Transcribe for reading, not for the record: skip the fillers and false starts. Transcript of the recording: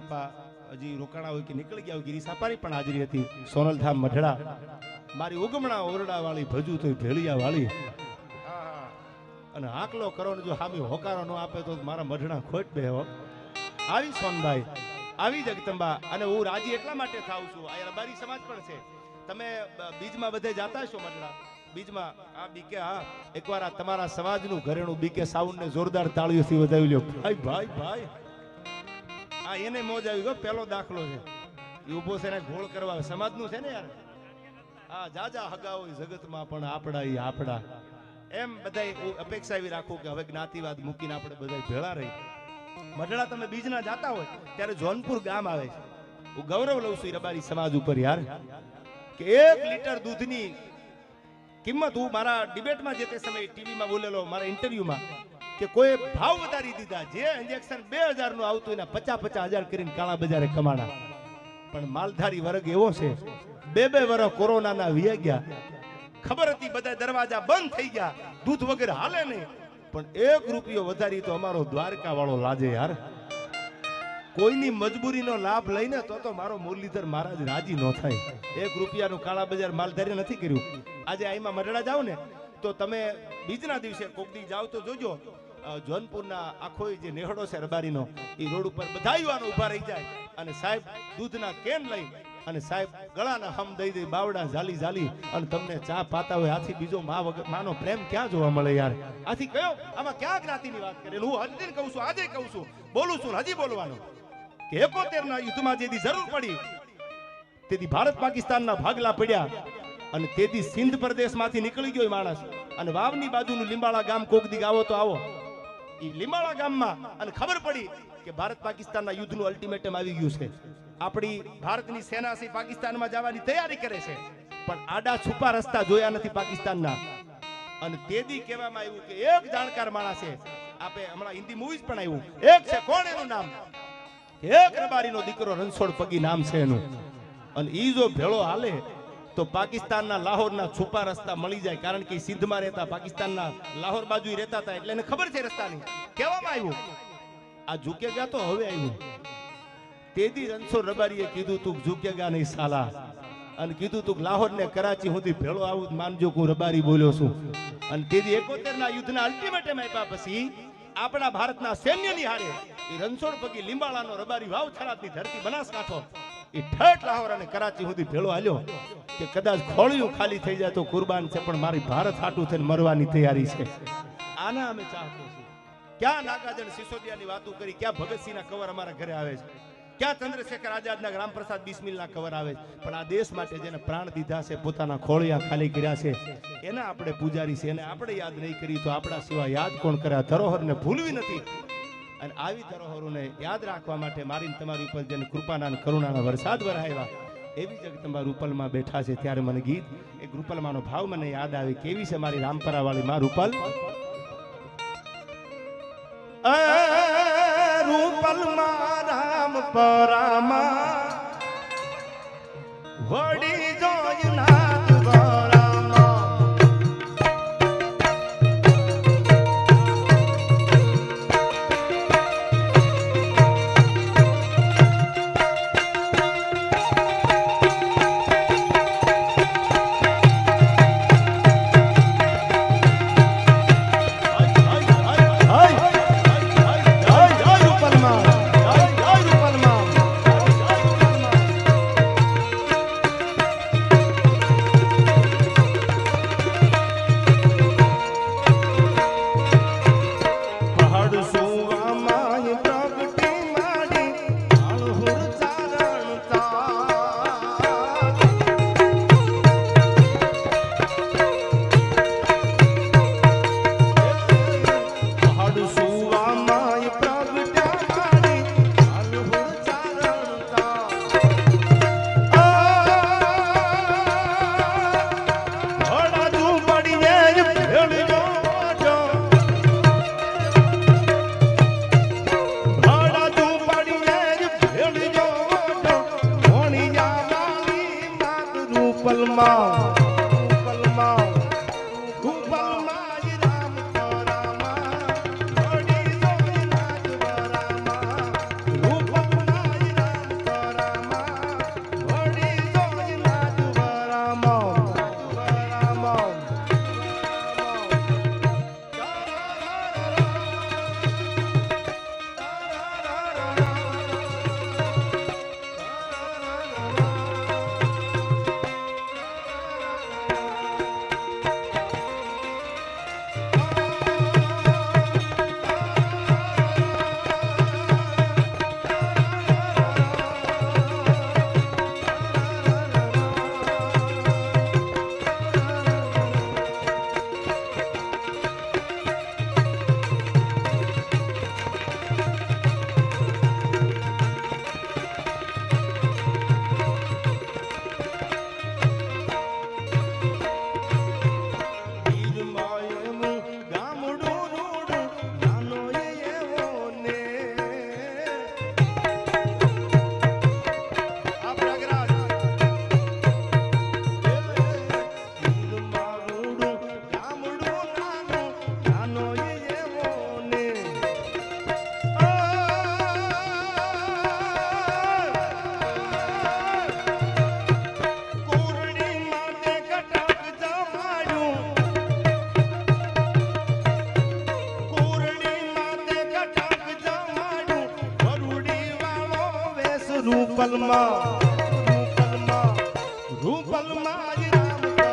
સાપા હજી રોકાણા હોય કે નીકળી ગયા હોય, ગિરી સાપાની પણ હાજરી હતી. સોનલધામ મઢડા મારી ઉગમણા ઓરડા વાળી ભજુ તો ભેળિયા વાળી અને હાકલો કરો ને જો હામી હોકારો ન આપે તો મારા મઢડા ખોટ બે હો. આવી સોનભાઈ, આવી જગદંબા. અને હું રાજી એટલા માટે થાઉં છું, આ રબારી સમાજ પણ છે. તમે બીજમાં બધે જાતા છો મઢડા બીજમાં આ બીકે? હા, એકવાર આ તમારા સમાજનું ઘરેણું બીકે સાઉન્ડ ને જોરદાર તાળીઓથી વધાવી લ્યો. ભાઈ ભાઈ ભાઈ, આ એને મોજ આવી ગયો. પેલો દાખલો છે એ ઉભો છે ને ઘોળ કરવા સમાજનું છે ને યાર. આ જાજા હગા હોય જગતમાં પણ આપડા ઈ આપડા. એમ બધાય અપેક્ષા એવી રાખું કે હવે જ્ઞાતિવાદ મૂકીને આપણે બધા ભેળા રહી. મઢડા તમે બીજના જાતા હોય ત્યારે જોનપુર ગામ આવે છે. હું ગૌરવ લઉં છું રબારી સમાજ ઉપર યાર, કે 1 લીટર દૂધની કિંમત, હું મારા ડિબેટમાં જે તે સમયે ટીવીમાં બોલેલો, મારા ઇન્ટરવ્યુમાં, કે કોઈ ભાવ વધારી દીધા. જે ઇન્જેક્શન 2000 નું આવતું એના 50-50 કરીને કાળા બજારે કમાણા. પણ માલધારી વર્ગ એવો છે, 2 વર્ષ કોરોનાના વી ગયા, ખબર હતી બધા દરવાજા બંધ થઈ ગયા, દૂધ વગર હાલે નહીં, પણ 1 રૂપિયો વધારી તો અમારો દ્વારકા વાળો લાજે યાર. કોઈની મજબૂરીનો લાભ લઈને તો મારો મુરલીધર મહારાજ રાજી ન થાય. 1 રૂપિયાનું કાળા બજાર માલધારી નથી કર્યું. આજે અહીંમાં મઢડા જાવ ને તો તમે બીજના દિવસે કોક દી જાવ તો જોજો, જોનપુરના આખો જે નેહડો છે રબારીનો, એ રોડ ઉપર બધા યુવાનો ઉભા રહી જાય અને સાહેબ દૂધના કેન લઈ અને સાહેબ ગળાના હમ દઈ દઈ, બાવડા ઝાલી ઝાલી અને તમને ચા પાતા હોય. આથી બીજો માનો પ્રેમ ક્યાં જોવા મળે યાર? આથી કયો આમાં ક્યાં જ્ઞાતિની વાત કરે? હું હજી કહું છું, આજે કહું છું, બોલું છું, હજી બોલવાનું કે 71 ના યુદ્ધમાં જેથી જરૂર પડી તેથી ભારત પાકિસ્તાનના ભાગલા પડ્યા અને તેથી સિંધ પ્રદેશમાંથી નીકળી ગયો માણસ અને વાવની બાજુનું લીંબાળા ગામ કોક દી આવો તો આવો. એ લીંબાળા ગામમાં અને ખબર પડી કે ભારત પાકિસ્તાનના યુદ્ધનું અલ્ટિમેટમ આવી ગયું છે. આપણી ભારતની સેના છે પાકિસ્તાનમાં જવાની તૈયારી કરે છે, પણ આડા છુપા રસ્તા જોયા નથી પાકિસ્તાનના. અને તેથી કહેવામાં આવ્યું કે એક જાણકાર માણસ છે, આપે હમણાં હિન્દી મૂવીઝ પણ આવ્યું, એક છે, કોણ એનું નામ? એક રબારીનો દીકરો રણછોડ પગી નામ છે એનું. અને ઈ જો ભેળો હાલે તો પાકિસ્તાનના લાહોરના છુપા રસ્તા મળી જાય, કારણ કે સિંધમાં રહેતા, પાકિસ્તાનના લાહોર બાજુ રહેતા હતા એટલે એને ખબર છે રસ્તાની. કહેવામાં આવ્યું આ ઝુકેગા તો હવે આવ્યું. તેદી રણછોડ રબારીએ કીધું તું ઝુકેગા નહીં સાલા, અને કીધું તું લાહોર ને કરાચી સુધી ભેળો આવું માનજો હું રબારી બોલ્યો છું. અને તેદી 71 ના યુદ્ધના અલ્ટિમેટમ આપ્યા પછી આપણા ભારતના સૈન્યની હારે એ રણછોડ પગી લીંબાળાનો રબારી વાવ થરાદની ધરતી બનાસકાંઠો એ ઠેઠ લાહોર અને કરાચી સુધી ભેળો હાલ્યો કે કદાચ ખોળિયું ખાલી થઈ જાય તો કુરબાન છે, પણ મારી ભારત હાટું થઈને મરવાની તૈયારી છે. આના અમે ચાહતો છીએ. ક્યાં નાગાજન સિસોદિયાની વાતો કરી, ક્યાં ભગતસિંહના કવર અમારા ઘરે આવે છે, ક્યાં ચંદ્રશેખર આઝાદના રામપ્રસાદ બિસ્મિલના કવર આવે છે, પણ આ દેશ માટે જેને પ્રાણ દીધા છે, પોતાના ખોળિયા ખાલી કર્યા છે, એના આપણે પૂજારી છે, એને આપણે યાદ નહીં કરી તો આપણા સિવાય યાદ કોણ કરે? આ ધરોહરને ભૂલવી નથી. અને આવી ધરોહરોને યાદ રાખવા માટે મારી તમારી ઉપર જેને કૃપાના અને કરુણાના વરસાદ વરાવ્યા એવી જગદંબા રૂપલમાં બેઠા છે. ત્યારે મને ગીત એક રૂપલમાંનો ભાવ મને યાદ આવે. કેવી છે મારી રામપરા વાળી માં રૂપલ? રૂપલમાં રામપરામાં વડી જોયના રૂપલમાં રૂપલમાં રૂપલમાં જ રામ